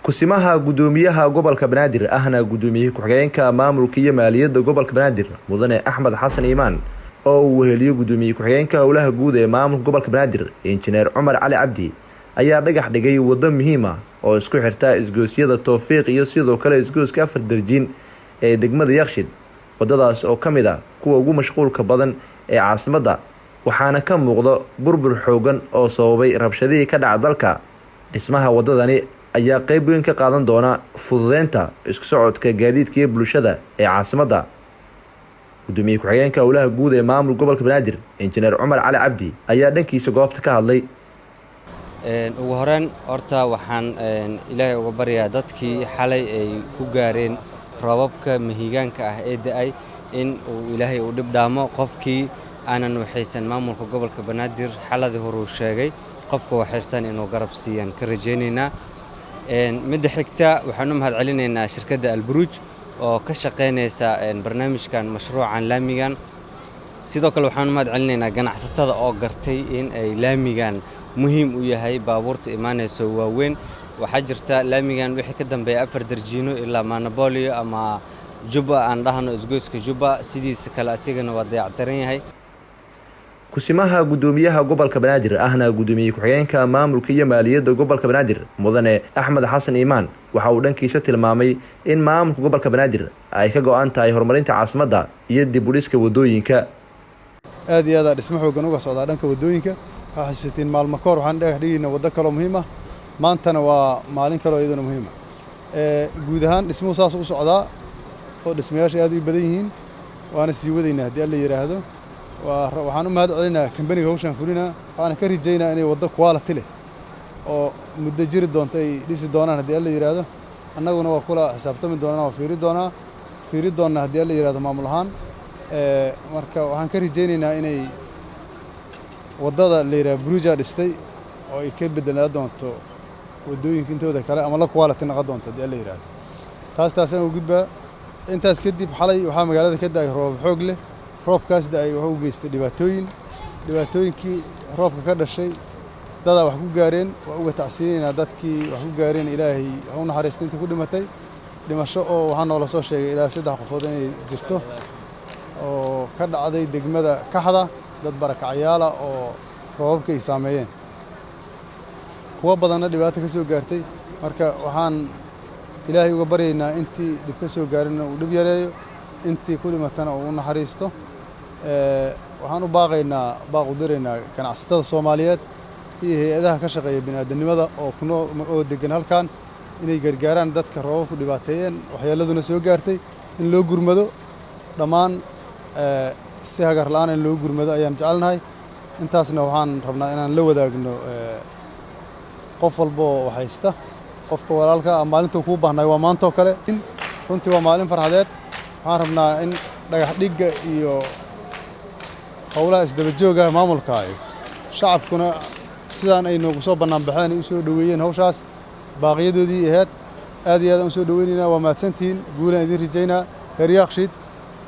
Kusimaha gudoomiyaha gobolka Banaadir ahna gudoomiye ku-xigeenka maamulka iyo maaliyadda gobolka Banaadir Mudane Axmed Xasan Iimaan oo uu weheliyo gudoomiye ku-xigeenka howlaha guud ee maamulka gobolka Banaadir Injineer Cumar Cali Cabdi ayaa dhagax dhigay wado muhiim ah oo isku xirta isgoosyada Tawfiiq iyo sidoo kale isgooska afar darjiin ee degmada Yakshiid. Wadadaas oo kamid ah kuwa ugu mashquulka badan ee caasimadda waxaana ka muuqda burbur xoogan oo sababay rabshadihii ka dhacay dalka. Dhismaha wadadani ayaa qayb weyn ka qaadan doona fududeynta isku socodka gaadiidka iyo bulshada ee caasimadda. Gudoomiye ku-xigeenka howlaha guud ee maamulka gobolka Banaadir Injineer Cumar Cali Cabdi ayaa dhankiisa goobta ka hadlay. ugu horeen horta waxaan ilaahay uga baryaa dadkii xalay ay ku gaareen roobabka mahiigaanka ah ee da'ay in uu ilaahay u dhib dhaamo qofkii aanan waxaysan maamulka gobolka Banaadir xaladii hore uu sheegay qofka waxaystaan inuu garab siiyaan ka rajaynaynaa. midda xigta waxaan u mahadcelinaynaa shirkadda Alburuj oo ka shaqeynaysa barnaamijkan mashruucan laamigan. sidoo kale waxaan u mahadcelinaynaa ganacsatada oo gartay in ay laamigan muhiim u yahay baabuurta imaanayso waaweyn. waxaa jirta laamigan wixii ka dambeeya afar darjiino ilaa Manabolio ama Juba aan dhahno isgooska Juba sidiisa kale asigana waa dayactiran yahay. Kusimaha gudoomiyaha gobolka Banaadir ahna gudoomiye ku-xigeenka maamulka iyo maaliyadda gobolka Banaadir Mudane Axmed Xasan Iimaan waxa uu dhankiisa tilmaamay in maamulka gobolka Banaadir ay ka go'an tahay horumarinta caasimadda iyo dib u dhiska wadooyinka. aad iyo aad dhismo xoogan uga socda dhanka wadooyinka. waxa xasuutiin maalmo ka hor waxaan dhagax dhigayna wado kale muhiim ah, maantana waa maalin kale oo iyaduna muhiim ah. guud ahaan dhismuhu saas u socdaa oo dhismayaasha aad u badan yihiin waana sii wadaynaa haddii alla yiraahdo. waxaan u mahadcelinayaa kambaniga hawshan fulina waxaana ka rajaynaa inay wado quality leh oo muddo jiri doonto ay dhisi doonaan haddii alla yiraahdo. annaguna waa kula xisaabtami doonaa oo fiiri doonaa haddii alla yiraahdo maamul ahaan. marka waxaan ka rajaynaynaa inay wadada la yiraahdo Buruja dhistay oo ay ka bedelaan doonto wadooyinka intooda kale ama la quality noqon doonto haddii alla yiraahdo. taasaan u gudbaa. intaas kadib xalay waxaa magaalada ka da'ay roob xoog leh. roobkaas da'ay wuxuu u geystay dhibaatooyinkii roobka ka dhashay dad wax ku gaareen. waa uga tacsiinaynaa dadkii wax ku gaareen. ilaahay ha u naxariisto intii ku dhimatay. dhimasho oo waxaa noola soo sheegay ilaa 3 qofood inay jirto oo ka dhacday degmada Kaxda, dad barakacayaala oo roobabka ay saameeyeen. kuwa badanna dhibaato ka soo gaartay. marka waxaan ilaahay uga baryaynaa intii dhib ka soo gaarin uu dhib yareeyo, intii ku dhimatana uu naxariisto. waxaan u baaq u diraynaa ganacsatada Soomaaliyeed iyo hay'adaha ka shaqeeya bini'aadanimada oo degan halkan inay gargaaraan dadka roobabku dhibaateeyeen waxyeeladuna soo gaartay in loo gurmado dhammaan si hagar la'aan in loo gurmado ayaan jecelnahay. intaasna waxaan rabnaa inaan la wadaagno qof walba oo haysta qofka walaalka maalinta ku baahnay waa maanta oo kale. runtii waa maalin farxadeed. waxaan rabnaa in dhagax dhigga iyo howlaha isdaba jooga maamulka ay shacabkuna sidaan ay noogu soo bannaan baxeen ay u soo dhaweeyeen hawshaas baaqiyadoodii ahayd. aad iyo aad aan u soo dhaweynaynaa. waa mahadsantihiin. guulaan idin rajaynaa. reer Yakshiid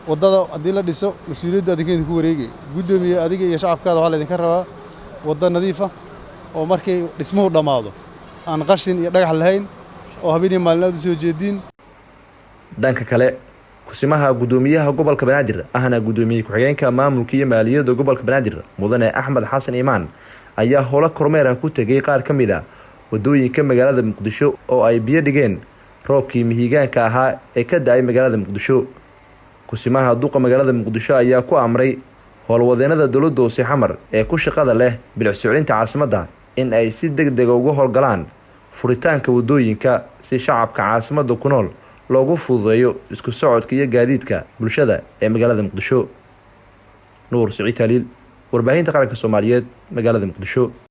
wadada haddii la dhiso mas'uuliyadda adinkeeda ku wareegay gudoomiye adiga iyo shacabkaada waxaa laydinka rabaa wada nadiif ah oo markay dhismuhu dhammaado aan qashin iyo dhagax lahayn oo habeenii maalinaad u soo jeediin. dhanka kale kusimaha gudoomiyaha gobolka Banaadir ahna gudoomiye ku-xigeenka maamulka iyo maaliyadda gobolka Banaadir Mudane Axmed Xasan Iimaan ayaa howlo kormeer ah ku tagay qaar ka mid ah wadooyinka magaalada Muqdisho oo ay biyo dhigeen roobkii mahiigaanka ahaa ee ka da'ay magaalada Muqdisho. kusimaha duqa magaalada Muqdisho ayaa ku amray howlwadeenada dowladda hoose xamar ee ku shaqada leh bilicsuulinta caasimadda in ay si degdeg uga howlgalaan furitaanka wadooyinka si shacabka caasimadda ku nool loogu fududeeyo isku socodka iyo gaadiidka bulshada ee magaalada Muqdisho. Nuur Siciid Taliil, warbaahinta qaranka Soomaaliyeed, magaalada Muqdisho.